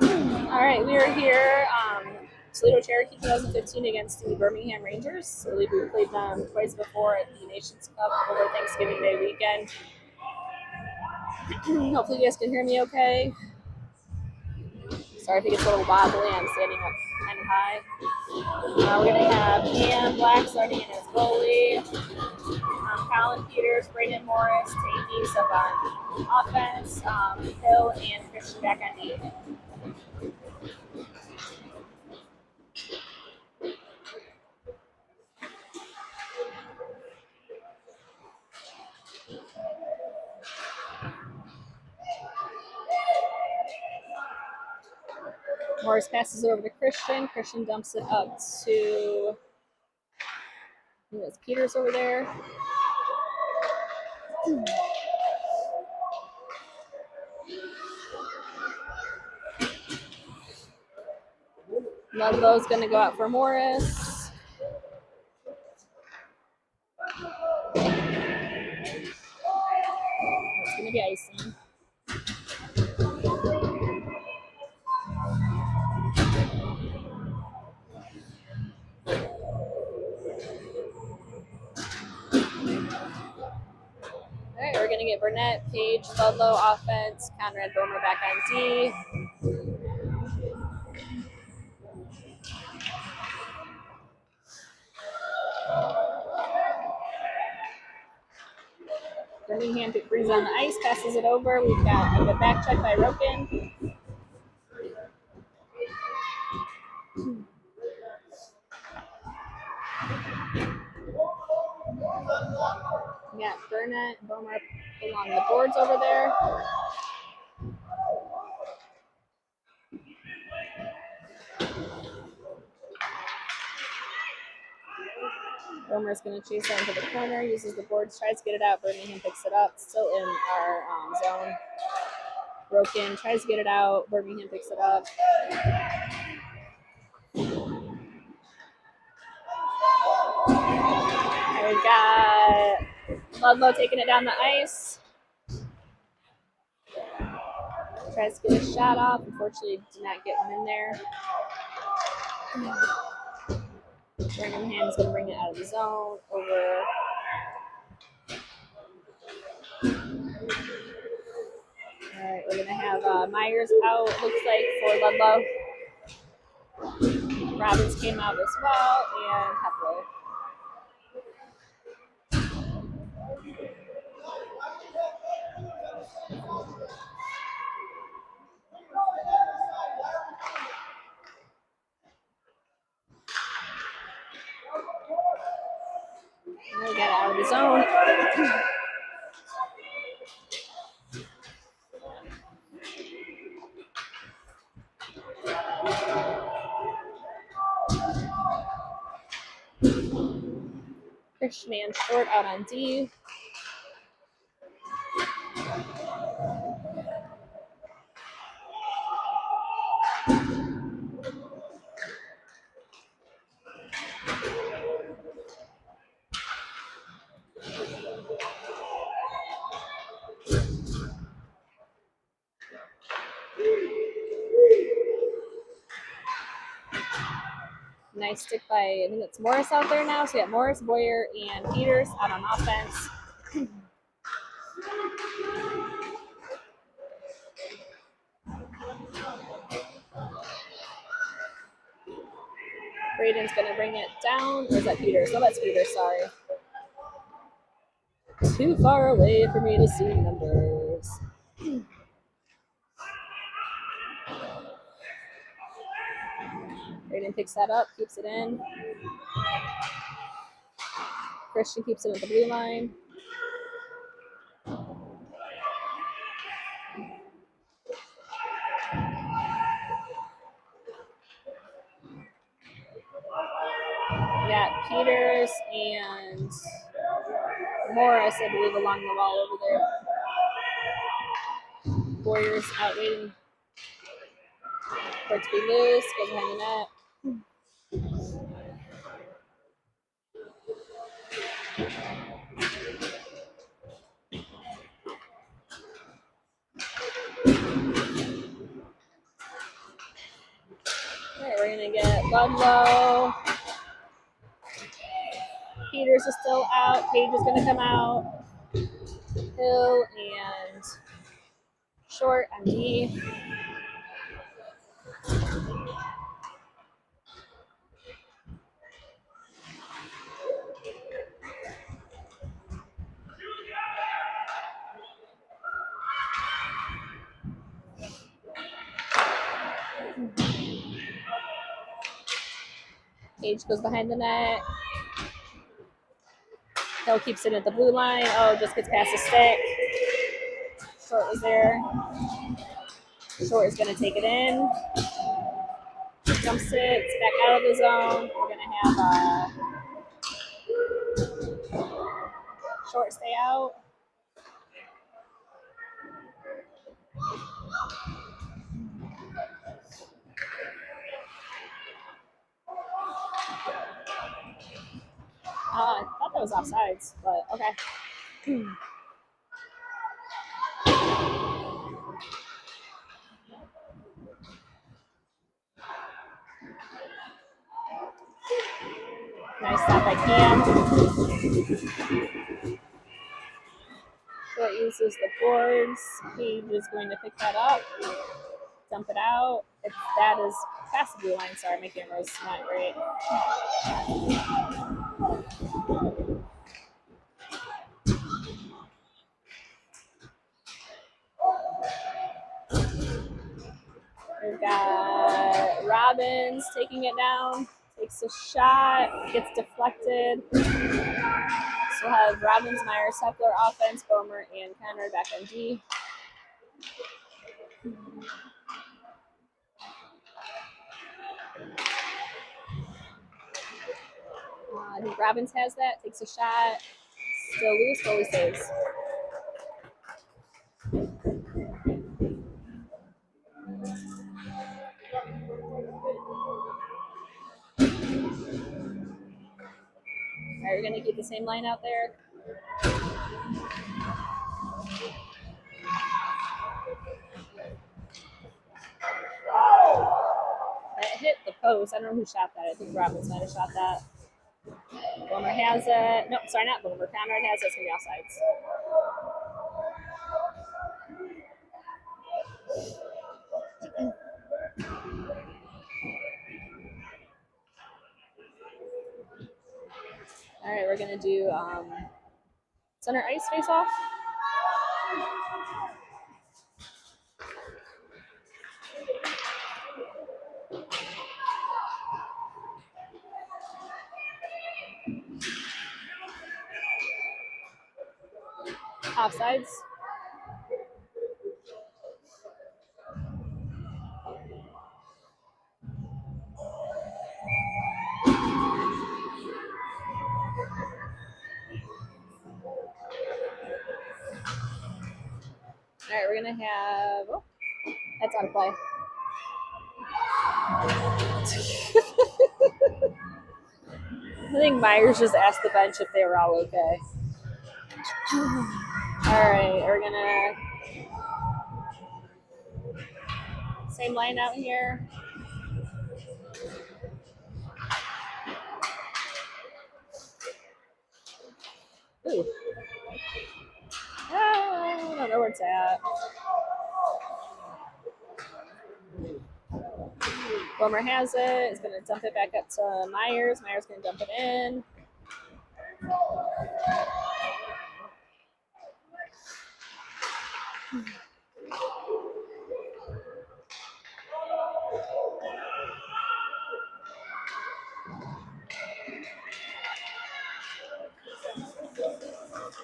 All right, we are here, Toledo Cherokee 2015 against the Birmingham Rangers. I believe we played them twice before at the Nations Cup over Thanksgiving Day weekend. Hopefully you guys can hear me okay. Sorry if it gets a little wobbly. I'm standing up kind of high. We're going to have Cam Black starting in as goalie. Colin Peters, Brayden Morris, Tate up on offense. Hill and Christian back on D. Morris passes it over to Christian. Christian dumps it up to Peters over there. Ludlow's going to go out for Morris. It's going to be icing. All right, we're going to get Burnett, Page, Ludlow offense, Conrad Bomer back on D. Birmingham brings on the ice, passes it over. We've got a back check by Roken. We got Burnett and Bomer along the boards over there. Bomer's going to chase that into the corner, uses the boards, tries to get it out. Birmingham picks it up, still in our zone. Broken, tries to get it out. Birmingham picks it up. And we've got Ludlow taking it down the ice. Tries to get a shot off. Unfortunately, did not get one in there. Birmingham's going to bring it out of the zone over. All right, we're going to have Myers out, looks like, for Ludlow. Robbins came out as well, and Hepler. And we got it out of the zone. Christian man short out on D. Nice stick by, I think it's Morris out there now. So we got Morris, Boyer, and Peters out on offense. Braden's going to bring it down. Or is that Peters? No, that's Peters, sorry. Too far away for me to see numbers. Braden picks that up, keeps it in. Christian keeps it at the blue line. We got Peters and Morris, I believe, along the wall over there. Warriors out waiting for it to be loose, goes behind the net. we're gonna get Ludlow. Peters is still out. Page is gonna come out. Hill and Short on D. Page goes behind the net. Hill keeps it at the blue line. Oh, just gets past the stick. Short was there. Short is going to take it in. Jump sits back out of the zone. We're going to have Short stay out. I thought that was offsides, but okay. Nice stop by Cam. Short uses the boards. Page is going to pick that up, dump it out. That is past the blue line. Sorry, my camera's not great. We've got Robbins taking it down, takes a shot, gets deflected. So we'll have Robbins, Myers, Hepler offense, Bomer, and Conrad back on D. I think Robbins has that, takes a shot, still loose, goalie saves. All right, we're going to keep the same line out there. That hit the post. I don't know who shot that. I think Robbins might have shot that. Bomer has it. No, sorry, not Bomer. Conrad has it. It's going to be offsides. All right, we're going to do center ice face off. Offsides. All right, we're going to have, oh, that's out of play. I think Myers just asked the bench if they were all okay. All right, we're going to, same line out here. Ooh. I don't know where it's at. Bomer has it. He's going to dump it back up to Myers. Myers going to dump it in.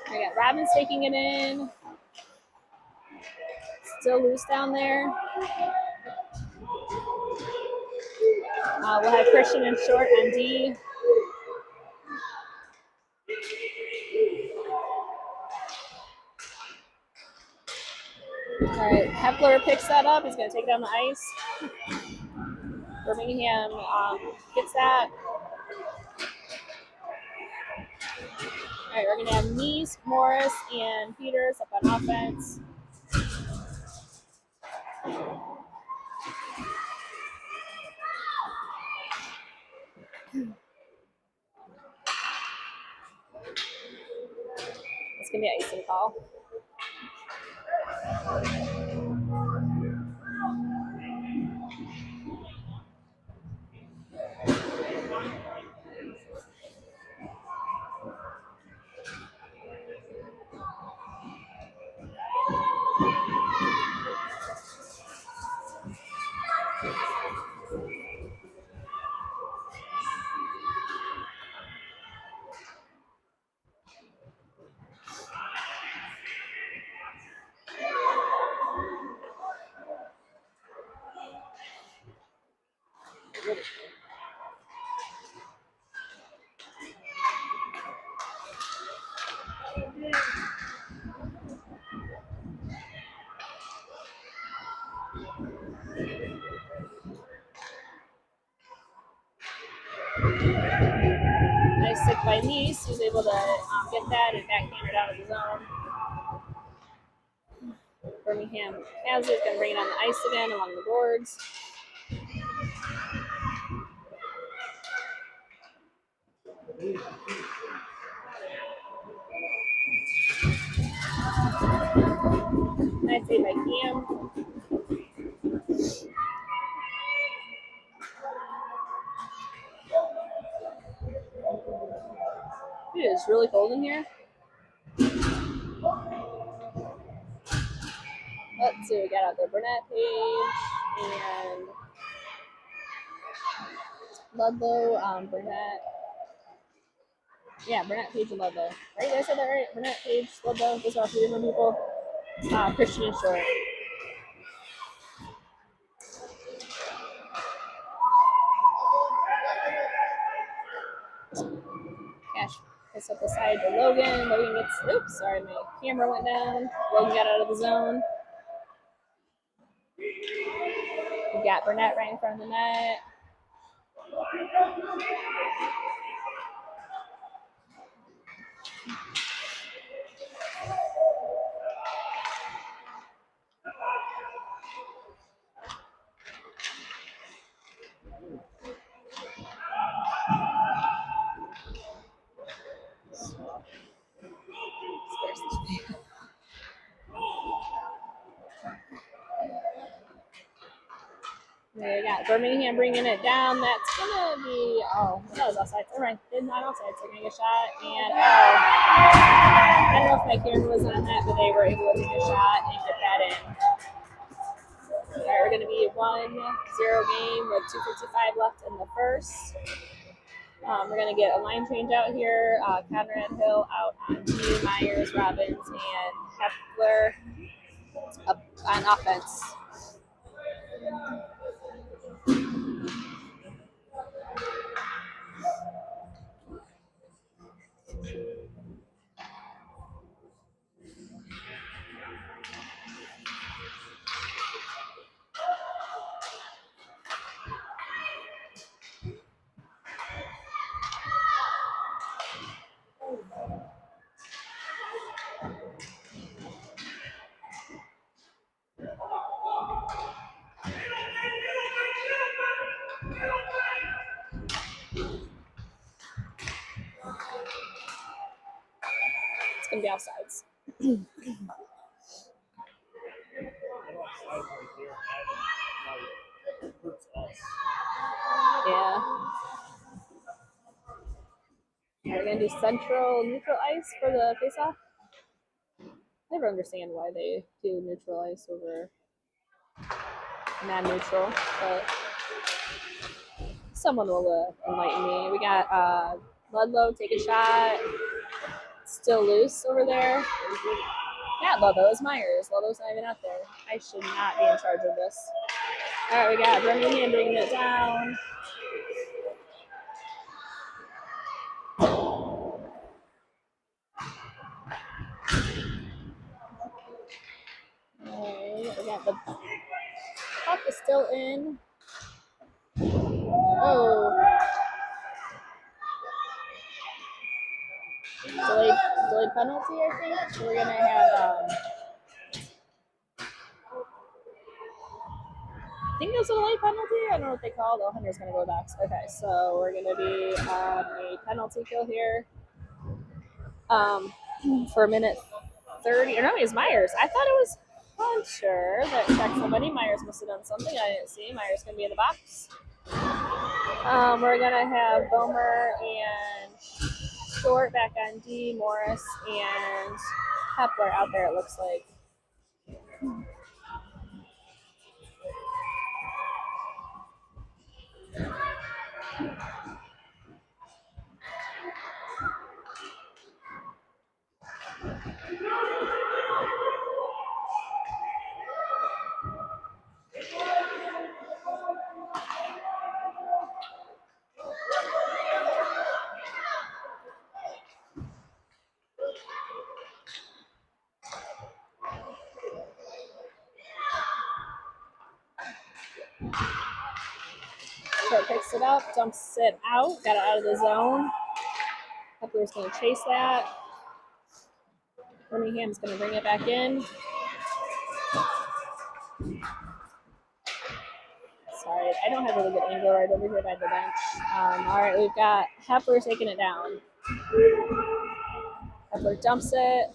I got Robbins taking it in. Still loose down there. We'll have Christian and Short on D. All right, Hepler picks that up. He's going to take it down the ice. Birmingham gets that. All right, we're going to have Neese, Morris, and Peters up on offense. It's gonna be an icing call. Nice stick by Nice. He's able to get that and backhand it out of the zone. Birmingham has it. Going to bring it on the ice again along the boards. Nice save by Cam. It is really cold in here. Let's see what we got out there. Burnett, Page, and Ludlow. Burnett. Yeah, Burnett, Page, and Ludlow. Right? Did I say that right? Burnett, Page, Ludlow. Those are 3 different people. Christian and Short. Cash puts up the side to Logan. Logan gets, oops, sorry, my camera went down. Logan got out of the zone. We got Burnett right in front of the net. We got Birmingham bringing it down. That's gonna be that was outside. All right, did not outside. So getting a shot and I don't know if my camera was on that, but they were able to take a shot and get that in. All right, we're gonna be 1-0 game with 2:55 left in the first. We're gonna get a line change out here. Conrad Hill out on D, Myers, Robbins, and Hepler up on offense. It's gonna be offsides. Yeah. We're gonna do central neutral ice for the face-off. Never understand why they do neutral ice over non-neutral, but someone will enlighten me. We got Ludlow take a shot. Still loose over there. Not Ludlow, it's Myers. Ludlow's not even out there. I should not be in charge of this. All right, we got Birmingham bringing it down. Alright, we got the puck is still in. Oh. Delayed penalty, I think. So we're gonna have I think there's a delayed penalty. I don't know what they call it. Oh, Hunter's gonna go box. Okay, so we're gonna be on a penalty kill here. for a minute 30. Or no, it was Myers. I thought it was Hunter that checked somebody. Myers must have done something I didn't see. Myers going to be in the box. We're going to have Bomer and Short back on D, Morris and Hepler out there, it looks like. Short picks it up, dumps it out, got it out of the zone. Hepler's going to chase that. Birmingham's going to bring it back in. Sorry, I don't have a really good angle right over here by the bench. All right, we've got Hepler taking it down. Hepler dumps it.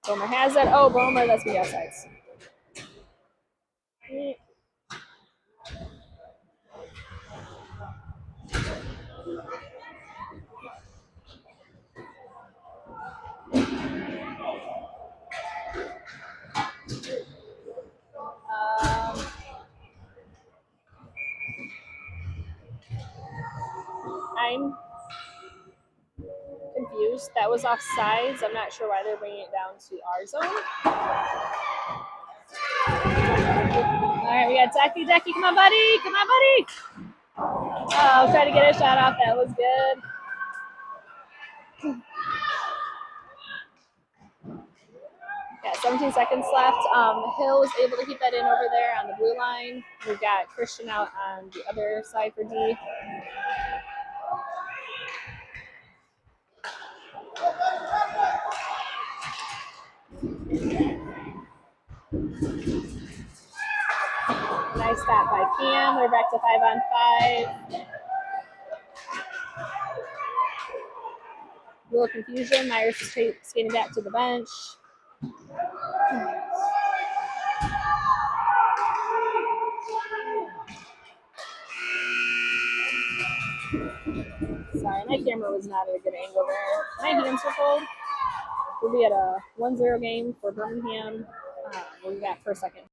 Bomer has it. Oh, Bomer, that's the outsides. I'm confused. That was offsides. I'm not sure why they're bringing it down to our zone. All right, we got Decky. Decky, come on, buddy. Come on, buddy. Oh, try to get a shot off. That was good. Yeah, 17 seconds left. Hill was able to keep that in over there on the blue line. We've got Christian out on the other side for D. Nice stop by Cam. We're back to 5-on-5. A little confusion. Myers is skating back to the bench. Sorry, my camera was not at a good angle there. My hands are cold. We'll be at a 1-0 game for Birmingham. We'll be back for a second.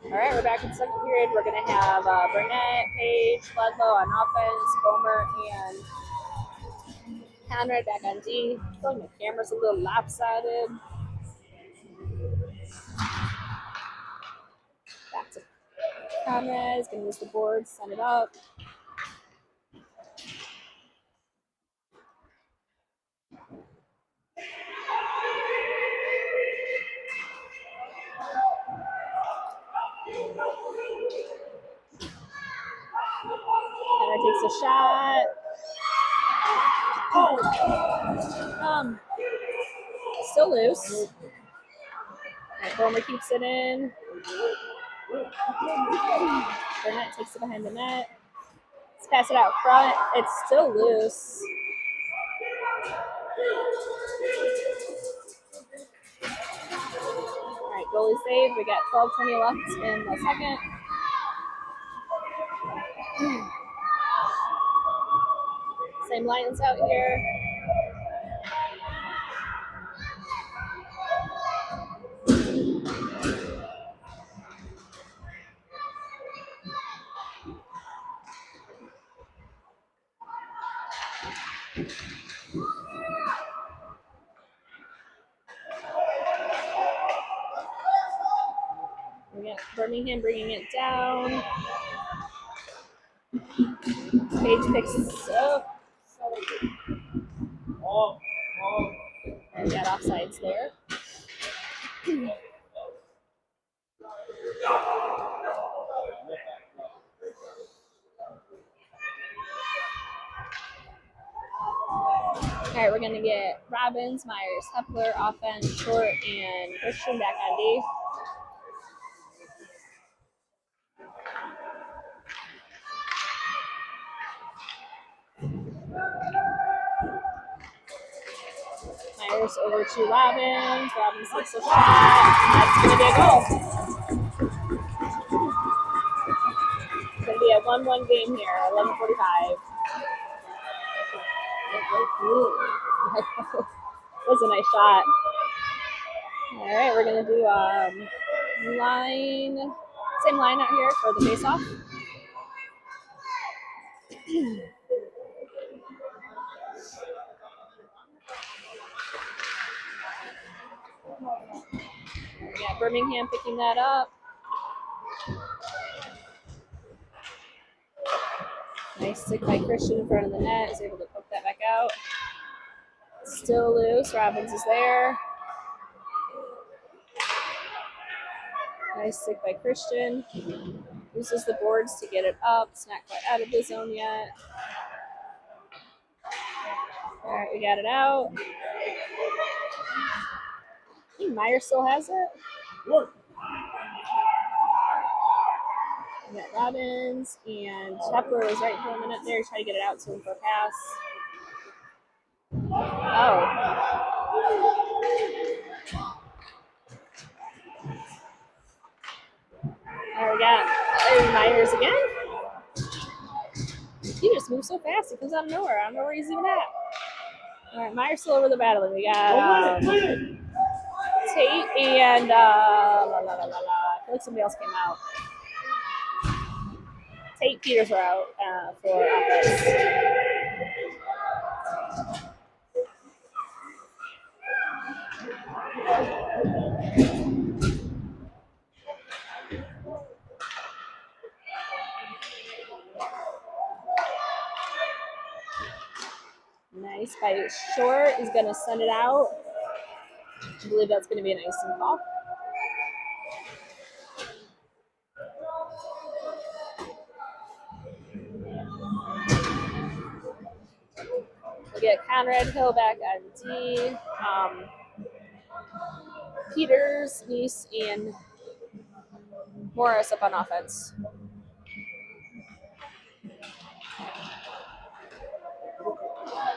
All right, we're back in the second period. We're going to have Burnett, Page, Ludlow on offense, Bomer, and Conrad back on D. I feel like my camera's a little lopsided. Back to Conrad. He's going to use the board, send it up. Conrad takes a shot. Still loose. Right, Bromer keeps it in. Burnett takes it behind the net. Let's pass it out front. It's still loose. All right, goalie save. We got 12:20 left in the second. Same lines out here. We got Birmingham bringing it down. Page picks it up. And we got offsides there. All right, we're going to get Robbins, Myers, Hepler, offense, Short, and Christian back on D. Myers over to Robbins. Robbins takes a shot. That's going to be a goal. It's going to be a 1-1 game here, 11:45. That was a nice shot. All right, we're going to do same line out here for the face-off. Yeah, Birmingham picking that up. Nice stick by Christian in front of the net. Is able to poke that back out. Still loose. Robbins is there. Nice stick by Christian. Uses the boards to get it up. It's not quite out of the zone yet. All right, we got it out. I think Meyer still has it. We got Robbins and Hepler was right for a minute there, trying to get it out to him for a pass. Oh. There we got Myers again. He just moves so fast. He comes out of nowhere. I don't know where he's even at. All right, Myers still over the battling. We got Tate and I feel like somebody else came out. Tate Peters were out for offense. Nice by Short. He's going to send it out. I believe that's going to be an icing call. We get Conrad Hill back on D. Peters, Neese, and Morris up on offense.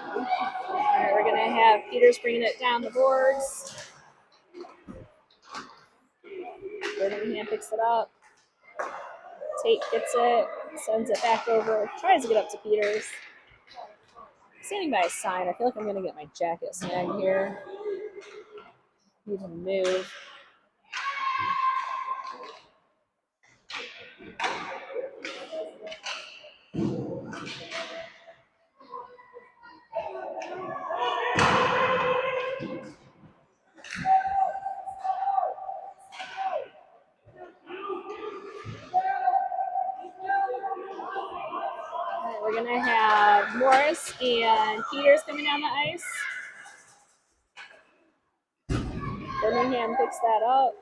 All right, we're going to have Peters bringing it down the boards. Birmingham picks it up. Tate gets it, sends it back over, tries to get up to Peters. Standing by a sign. I feel like I'm going to get my jacket snagged here. Need to move. We're going to have Morris and Peters coming down the ice. Birmingham picks that up.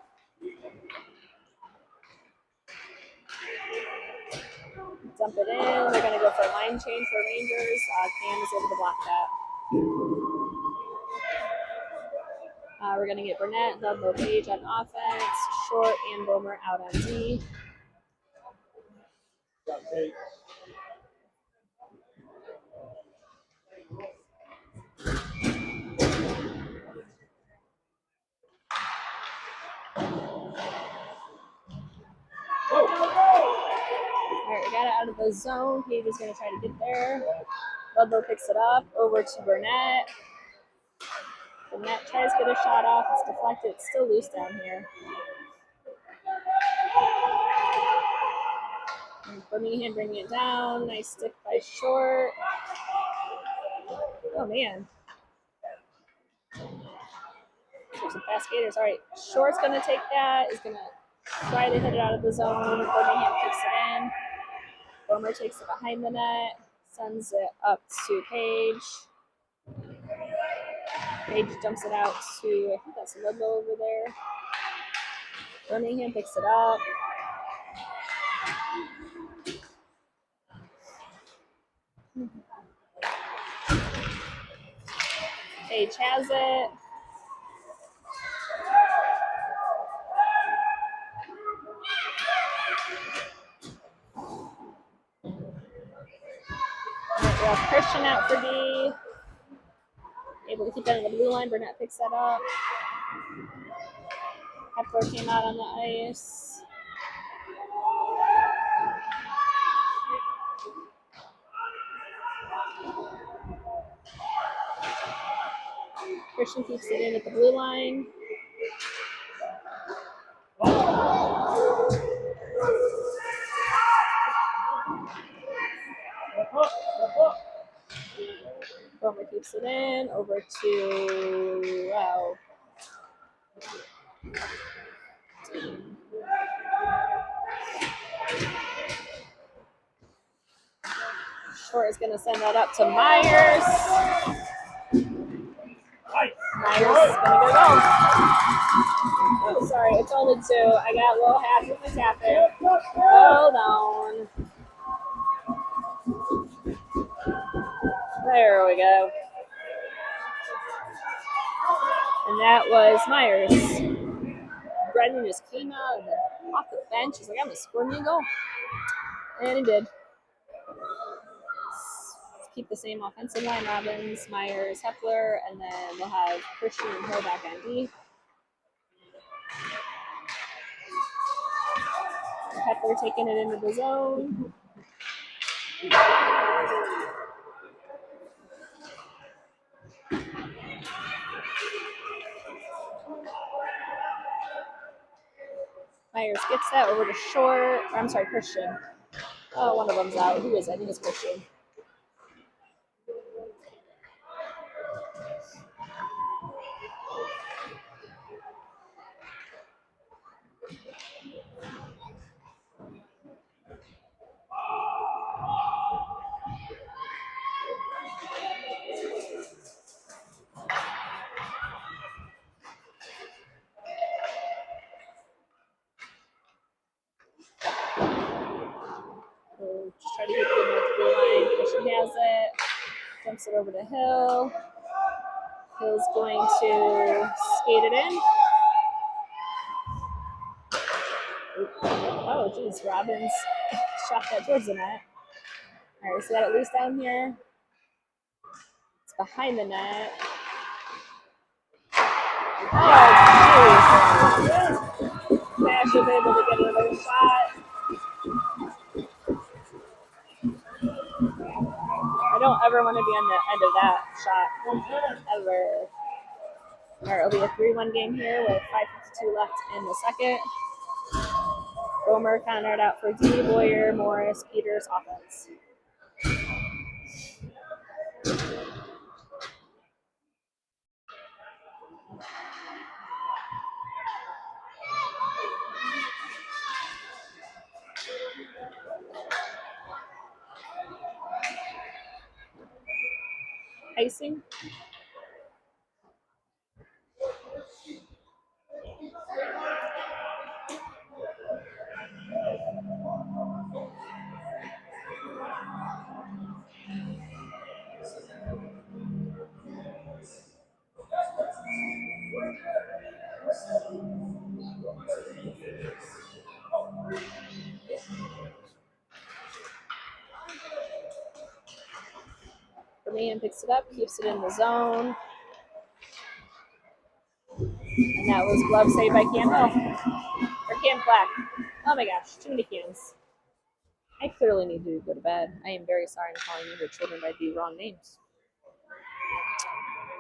Dump it in. They're going to go for a line change for Rangers. Cam is able to block that. We're going to get Burnett, Ludlow, Page on offense, Short, and Bomer out on D. Alright, we got it out of the zone. Page is going to try to get there. Ludlow picks it up over to Burnett. Burnett tries to get a shot off. It's deflected. It's still loose down here. And Birmingham bringing it down. Nice stick by Short. Oh, man. There's some fast skaters. All right, Short's going to take that. He's going to try to hit it out of the zone. Birmingham kicks it in. Bomer takes it behind the net. Sends it up to Page. Page dumps it out to, I think that's Ludlow over there. Birmingham picks it up. Page has it. We have Christian out for D. Able to keep that in the blue line. Burnett picks that up. Hepler came out on the ice. Christian keeps it in at the blue line. Bomer keeps it in over to, wow. Short is going to send that up to Myers. Myers is going to go. Oh, sorry, it's only 2. I got a little happy with this happen. Hold on. There we go. And that was Myers. Brendan just came out off the bench. He's like, I'm going to score me a goal. And he did. Let's keep the same offensive line. Robbins, Myers, Hepler, and then we'll have Christian and Hill back on D. Hepler taking it into the zone. Myers gets that over to Short. I'm sorry, Christian. Oh, one of them's out. Who is it? I think it's Christian. We'll just try to get it in with the blue line. Christian has it. Dumps it over to Hill. Hill's going to skate it in. Oh, geez, Robbins shot that towards the net. All right, so got it loose down here. It's behind the net. Oh, jeez. Nash was able to get another shot. I don't ever want to be on the end of that shot. Ever. All right, it'll be a 3-1 game here with 5:52 left in the second. Bomer countered out for D. Boyer, Morris, Peters, offense. Icing. Birmingham picks it up, keeps it in the zone. And that was glove save by Cam Hill. Or Cam Black. Oh my gosh, too many cans. I clearly need to go to bed. I am very sorry I'm calling you your children by the wrong names.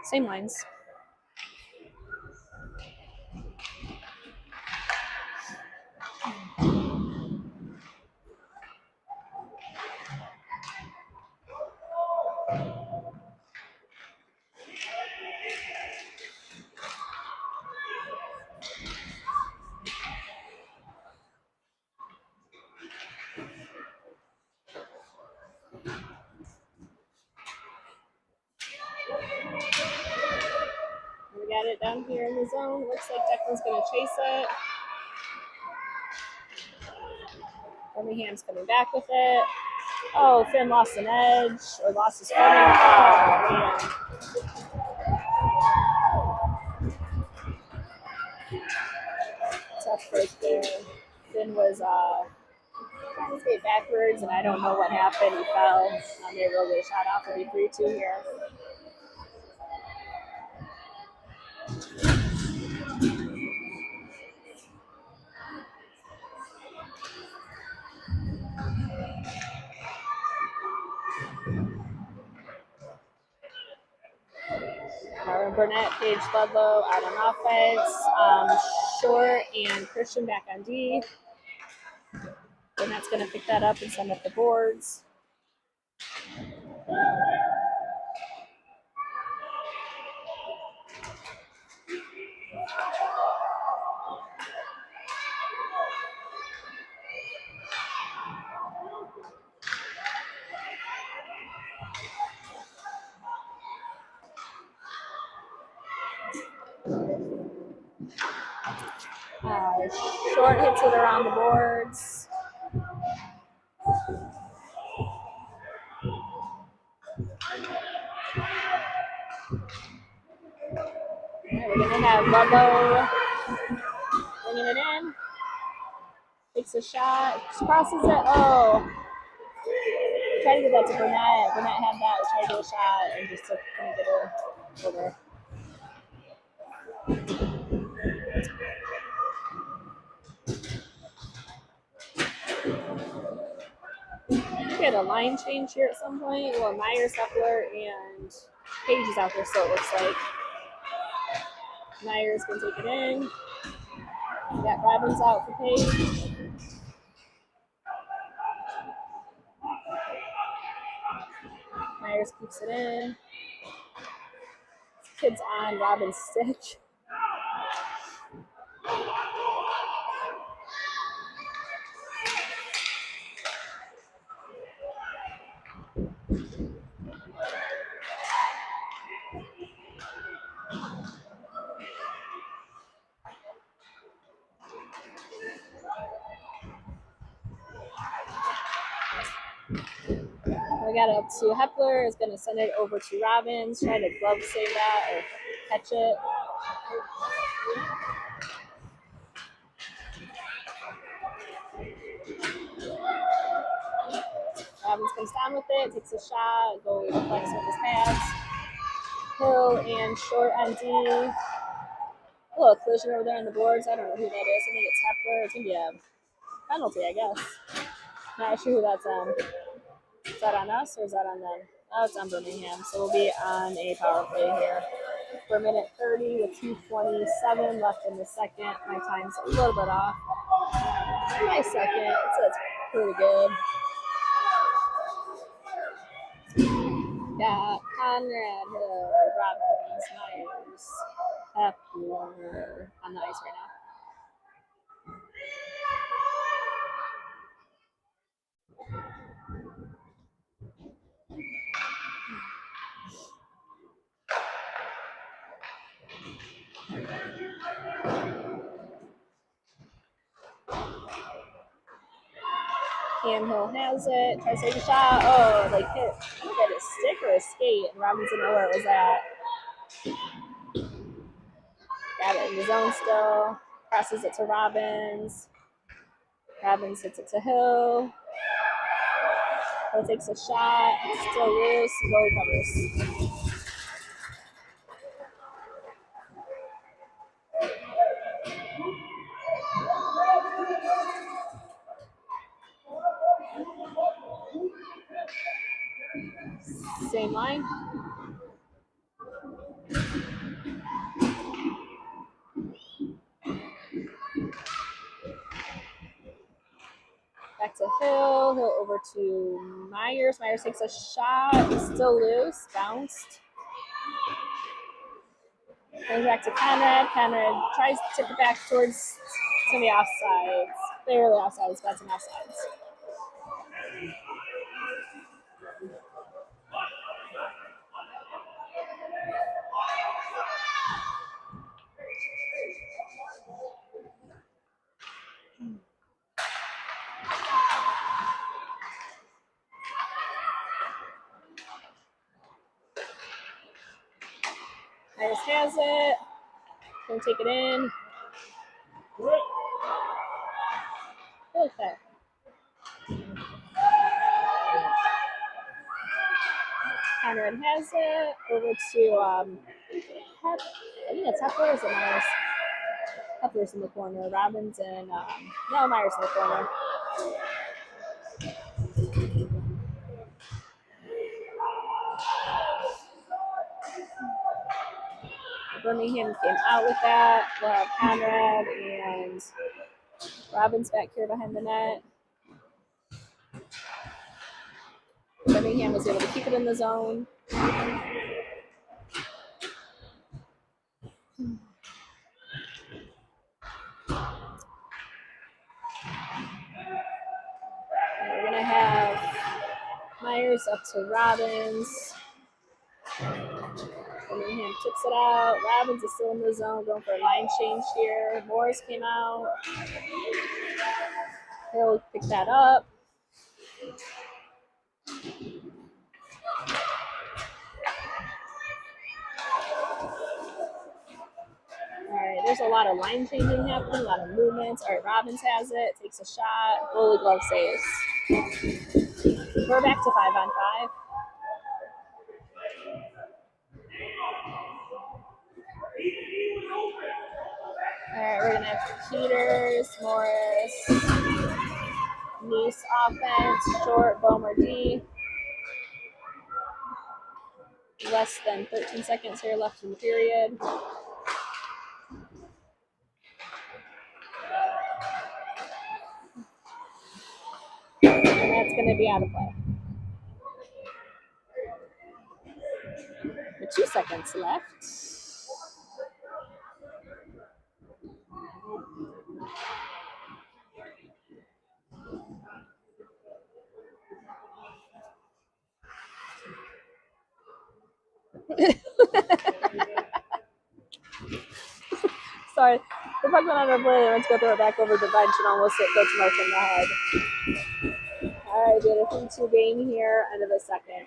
Same lines. We got it down here in the zone. Looks like Declan's going to chase it. Birmingham's coming back with it. Oh, Finn lost an edge, or lost his footing. Oh, man. Tough break there. Finn was trying to skate backwards, and I don't know what happened. He fell. They will get a shot off. It'll be 3-2 here. Burnett, Paige Ludlow out on offense. Short and Christian back on D. Burnett's going to pick that up and send up the boards. Short hits it around the boards. We're going to have Ludlow bringing it in. Takes a shot, crosses it. Oh, tried to get that to Burnett. Burnett had that, tried to get a shot, and just couldn't get her over. We had a line change here at some point. Well, Myers, Hepler, and Page is out there, so it looks like. Myers can take it in. We got Robbins out for Page. Myers keeps it in. Kid's on Robbins' stick. We got it up to Hepler. Is going to send it over to Robbins. Try to glove save that or catch it. Robbins comes down with it, takes a shot, goalie deflects with his pads. Hill and Short on D. A little collision over there on the boards. I don't know who that is. I think it's Hepler. It's going to be a penalty, I guess. Not sure who that's on. Is that on us or is that on them? Oh, it's on Birmingham. So we'll be on a power play here. For a minute 30 with 2:27 left in the second. My time's a little bit off. My second, so it's pretty good. Got Conrad, Hill, Robbins, Myers, Hepler on the ice right now. Cam Hill has it, tries to take a shot. Oh, like hit, I don't know if it a stick or a skate, and Robbins didn't know where it was at. Got it in the zone still. Crosses it to Robbins. Robbins hits it to Hill. Hill takes a shot, still loose, goalie covers. Same line. Back to Hill. Hill over to Myers. Myers takes a shot. Still loose. Bounced. Goes back to Conrad. Conrad tries to tip it back towards. It's going to be offsides. Barely offsides, but some offsides. Myers has it. Gonna take it in. Okay. Conrad has it. Over to I think it's Hepler or is it Myers? Hepler's in the corner. Robbins and no, Myers in the corner. Birmingham came out with that. We'll have Conrad and Robbins back here behind the net. Birmingham was able to keep it in the zone. We're going to have Myers up to Robbins. Birmingham tips it out. Robbins is still in the zone, going for a line change here. Morris came out. He'll pick that up. All right, there's a lot of line changing happening, a lot of movements. All right, Robbins has it, takes a shot. Goalie glove saves. We're back to 5-on-5. All right, we're going to have Peters, Morris, Nice offense, short, Bomer D. Less than 13 seconds here left in the period. And that's going to be out of play. With 2 seconds left. Sorry, the puck went under play. Let's go throw it back over the bench and almost hit Coach Mark in the head. All right, we had a 3-2 game here, end of the second.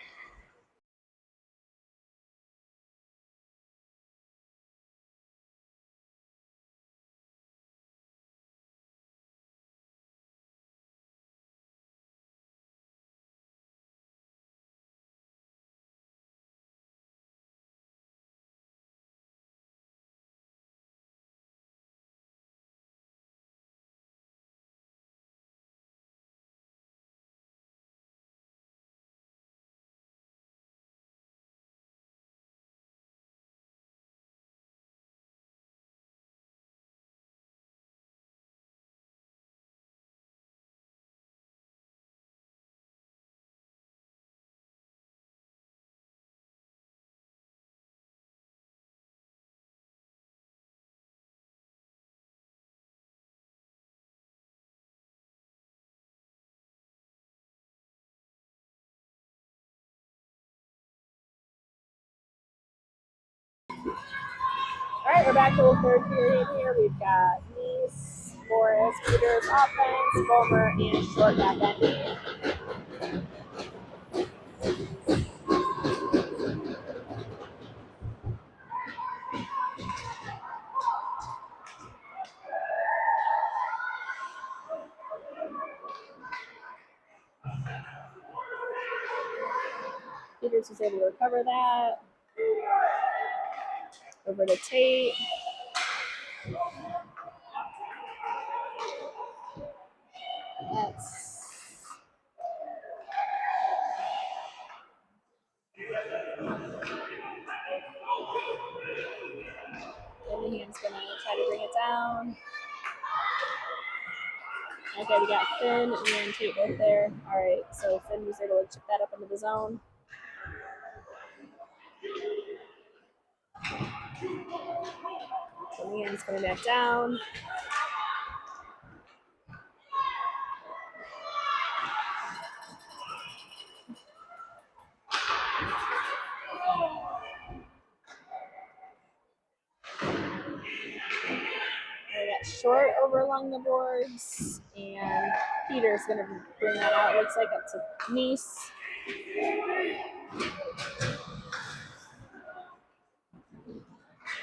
All right, we're back to the third period here. We've got Nice, Morris, Peters, offense, Bomer, and short back end. Peters was able to recover that. Over to Tate. That's Birmingham's gonna try to bring it down. Okay, we got Finn and Tate both there. All right, so Finn was able to chip that up into the zone. Birmingham's coming back down. We got Short over along the boards, and Peter's going to bring that out. Looks like up to Nice.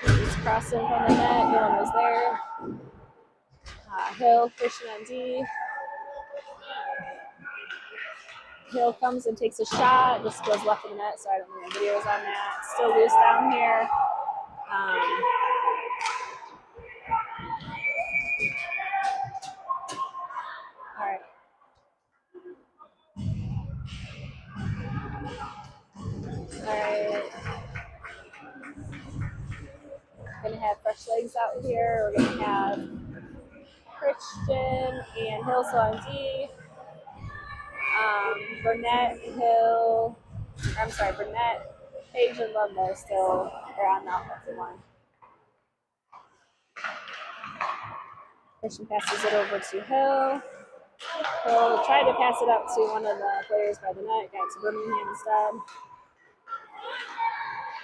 He's crossing from the net. No one was there. Hill, Christian on D. Hill comes and takes a shot. This goes left of the net, so I don't know the videos on that. Still loose down here. All right. Gonna have fresh legs out here. We're gonna have Christian and Hill on D. Burnett, Burnett, Page, and Ludlow still are on the offensive line. Christian passes it over to Hill. Hill tried to pass it up to one of the players by the net, got to Birmingham instead.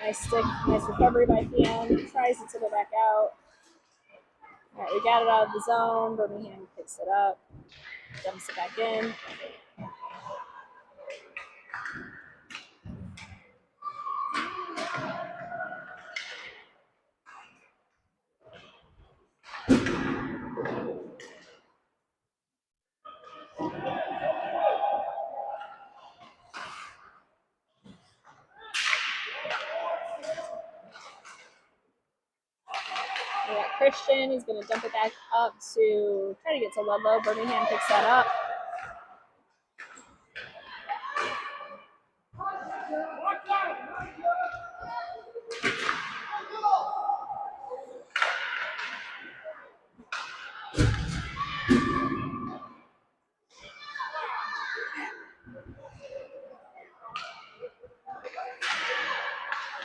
Nice stick, nice recovery by PM. Tries to tip it back out. All right, we got it out of the zone. Birmingham picks it up, dumps it back in. Christian, he's going to dump it back up to try to get to Ludlow. Birmingham picks that up.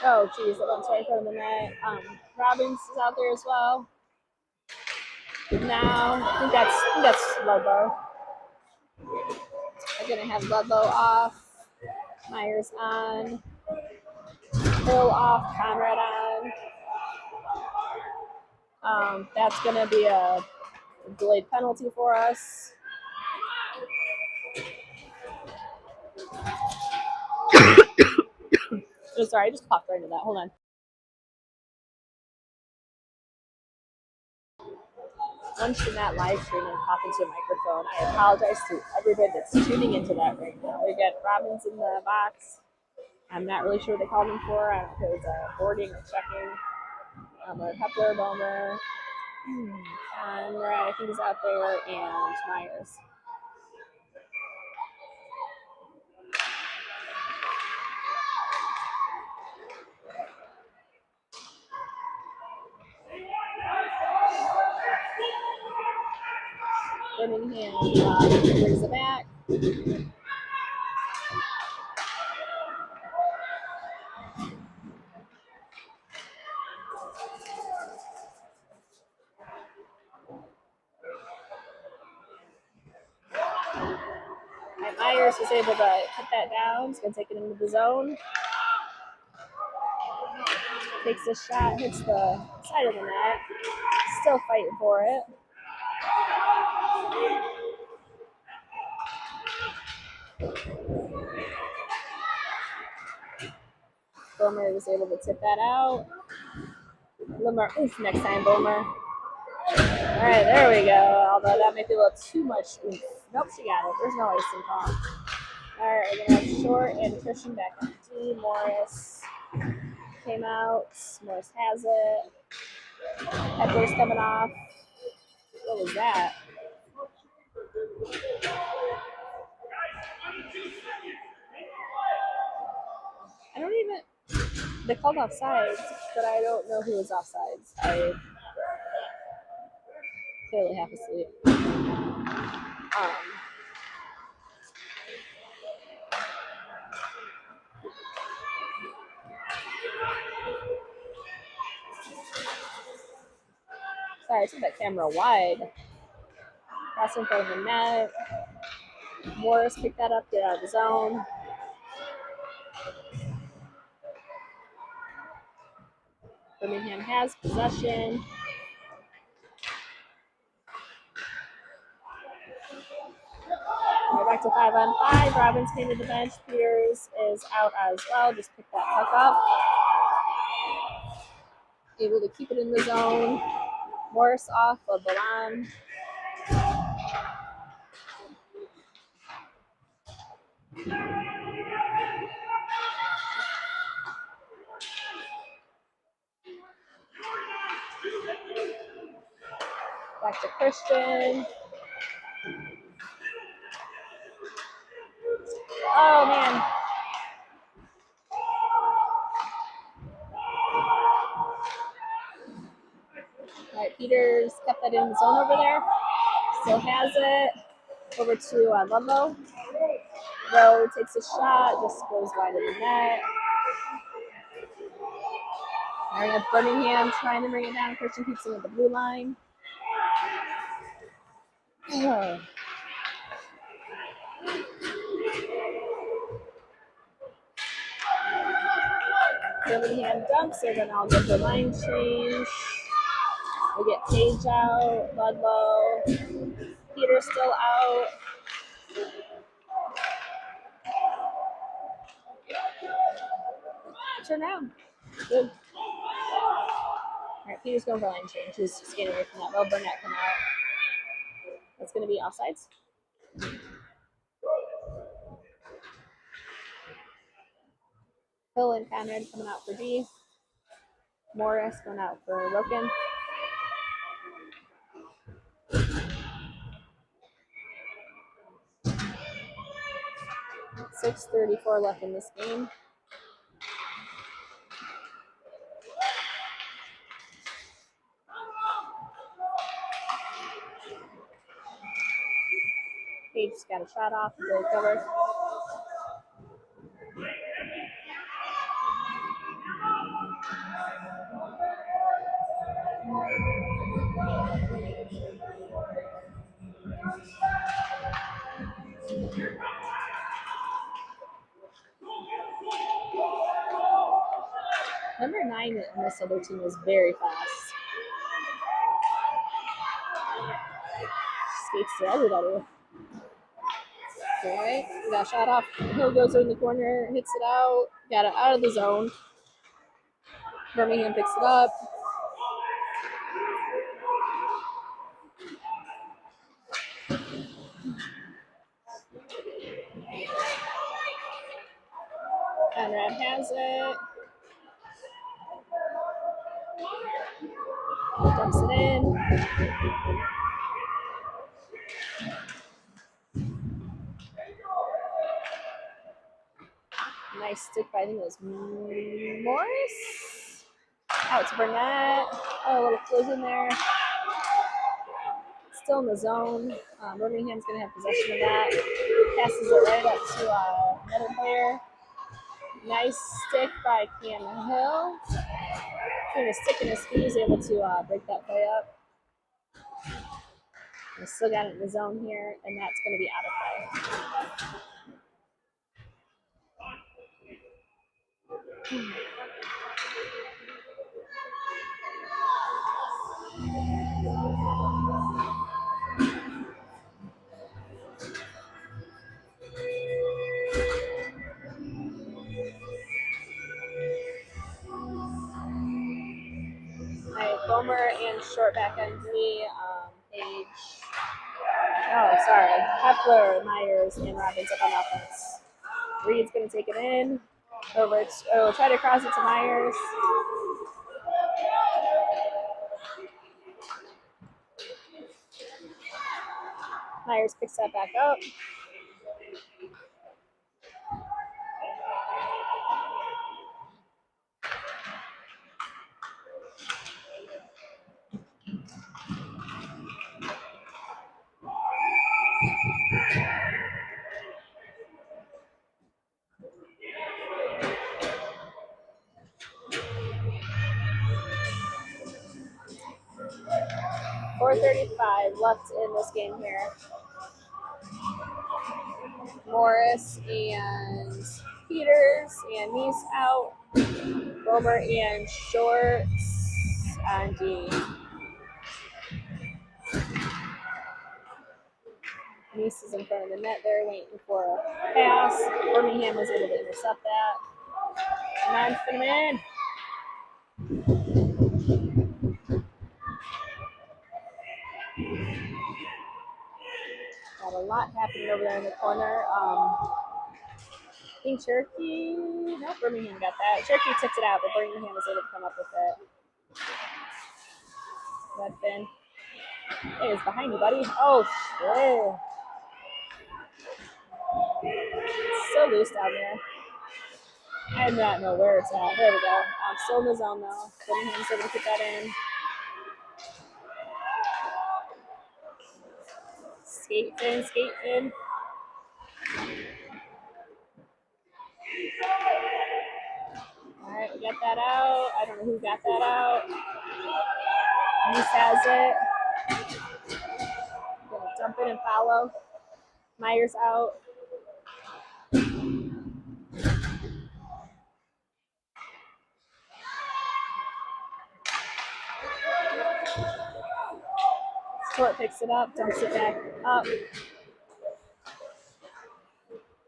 Oh, geez, that one's right in front of the net. Robbins is out there as well. Now, I think that's Ludlow. They're gonna have Ludlow off, Myers on, Hill off, Conrad on. That's gonna be a delayed penalty for us. Oh, sorry, I just coughed right into that. Hold on. One should not live stream and pop into a microphone. I apologize to everybody that's tuning into that right now. We got Robbins in the box. I'm not really sure what they called him for. I don't know if it was boarding or checking. Or Kepler, Bomer, Conrad, I think he's out there, and Myers. Birmingham brings it back. And Myers was able to cut that down. He's going to take it into the zone. Takes a shot, hits the side of the net. Still fighting for it. Bomer was able to tip that out. Limmer, oof, next time, Bomer. All right, there we go. Although that might be a little too much oof. Nope, she got it. There's no icing call. All right, we're going to have Short and Christian back on the Cherokee. Morris came out. Morris has it. Pepper's coming off. What was that? I don't even. They called offsides, but I don't know who was offsides. I clearly half asleep. Sorry, I took that camera wide. Cross in front of the net. Morris picked that up, get out of the zone. Birmingham has possession. We're back to 5-on-5. Robbins came to the bench. Peters is out as well. Just picked that puck up. Able to keep it in the zone. Morris off of Balan. Back to Christian. Oh, man. All right, Peters kept that in the zone over there. Still has it. Over to Ludlow. Rowe takes a shot, just goes wide of the net. Now we have Birmingham trying to bring it down. Christian keeps it at the blue line. Birmingham dumps. They're going to all get the line change. We get Page out, Ludlow. Peter's still out. Turn around. Good. All right, Peter's going for line change. He's skating away from that. Will Burnett come out. That's going to be offsides. Hill and Conrad coming out for D. Morris going out for Roken. .634 left in this game. Page just got a shot off. Goal cover. Number 9 in this other team is very fast. Skates to everybody. All right, got a shot off. Hill goes in the corner, hits it out, got it out of the zone. Birmingham picks it up. Conrad has it. Dumps it in. Nice stick by, I think it was Morris. Out to Burnett. Oh, a little collision there. Still in the zone. Birmingham's going to have possession of that. Passes it right up to another player. Nice stick by Cam Hill. Trying to stick in his feet. He's able to break that play up. We still got it in the zone here, and that's going to be out of play. Gomer and short back on D. Page. Oh, sorry. Hepler, Myers, and Robbins up on offense. Reed's going to take it in. Over. Oh, try to cross it to Myers. Myers picks that back up. .435 left in this game here. Morris and Peters and Neese out. Romer and Shorts on D. Neese is in front of the net there waiting for a pass. Birmingham was able to intercept that. Come on, fit him in. Got a lot happening over there in the corner. I think Cherokee, no, Birmingham got that. Cherokee tipped it out, but Birmingham was able to come up with it. Redfin. Hey, it's behind you, buddy. Oh, shit. It's so loose down there. I do not know where it's at. There we go. Still in the zone, though. Birmingham's able to put that in. Skate fin. All right, we got that out. I don't know who got that out. Neese has it. Gonna dump it and follow. Myers out. Court picks it up, dumps it back up.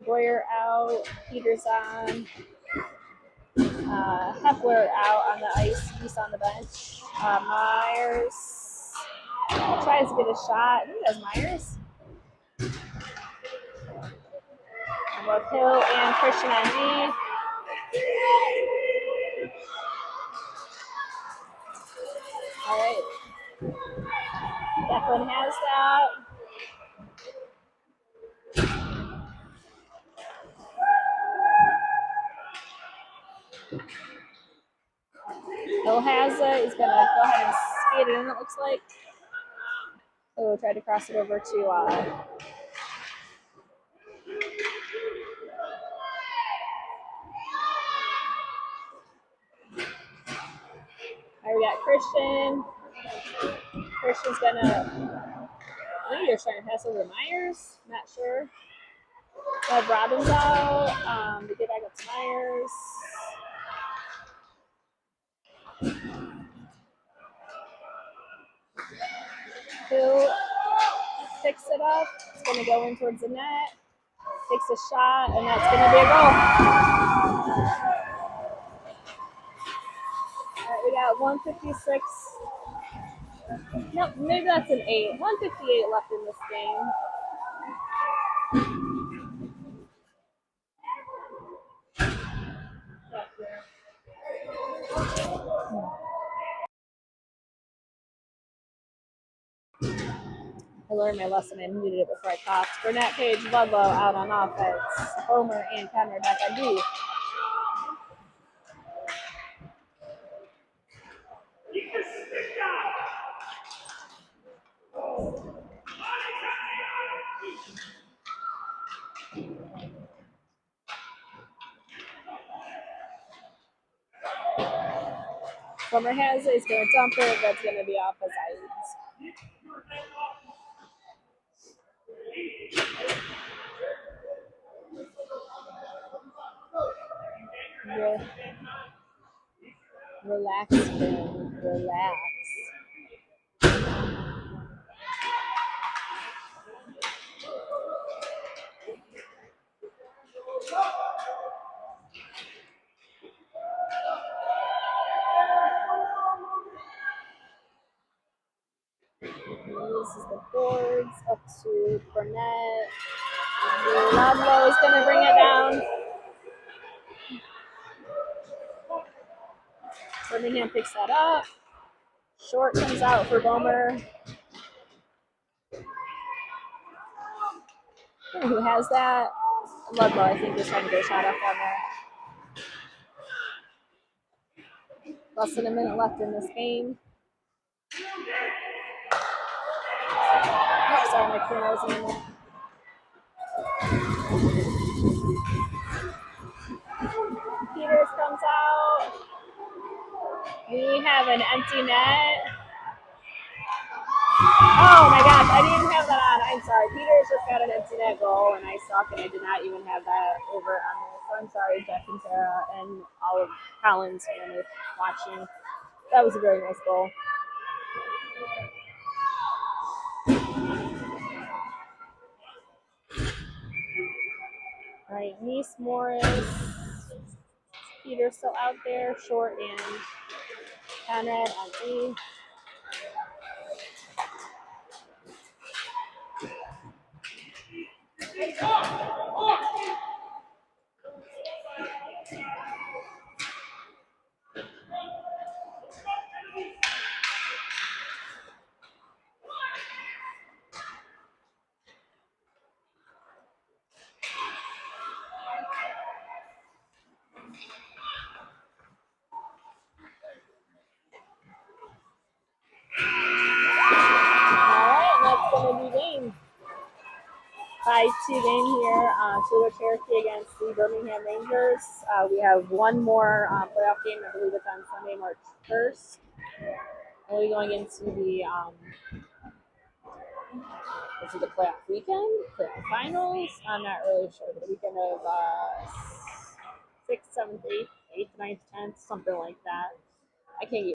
Boyer out. Peters on. Hepler out on the ice. He's on the bench. Myers tries to get a shot. I think that's Myers. And both Hill and Christian on D. All right. Declan has that. Hill has it. He's going to go ahead and skate it in, it looks like. Oh, tried to cross it over to All right, we got Christian. Christian's going to, I think he was trying to pass over to Myers. Not sure. We have Robbins out. We get back up to Myers. Hill picks it up. It's going to go in towards the net. Takes a shot, and that's going to be a goal. All right, we got 156. Nope, maybe that's an 8. 158 left in this game. I learned my lesson and needed it before I coughed. Burnett, Page, Ludlow out on offense. Homer and Conrad back on D. Homer has it. He's going to dump it. That's going to be off his eyes. Relax, man. Relax. This is the boards up to Burnett. Ludlow is going to bring it down. Birmingham picks that up. Short comes out for Bomer. Who has that? Ludlow, I think, is trying to get a shot off down there. Less than a minute left in this game. Oh, sorry, my camera wasn't in there. Peters comes out. We have an empty net. Oh my gosh, I didn't even have that on. I'm sorry. Peters just got an empty net goal, and I suck, and I did not even have that over on there. So I'm sorry, Jeff and Sarah, and all of Collins family watching. That was a very nice goal. All right, Nice, Morris, Peters still out there, Short and Conrad on D. Game. 5-2 game here. Toledo Cherokee against the Birmingham Rangers. We have one more playoff game. I believe it's on Sunday, March 1st. We'll be going into the the playoff weekend, playoff finals. I'm not really sure, but the weekend of 6th, 7th, 8th, 9th, 10th, something like that. I can't get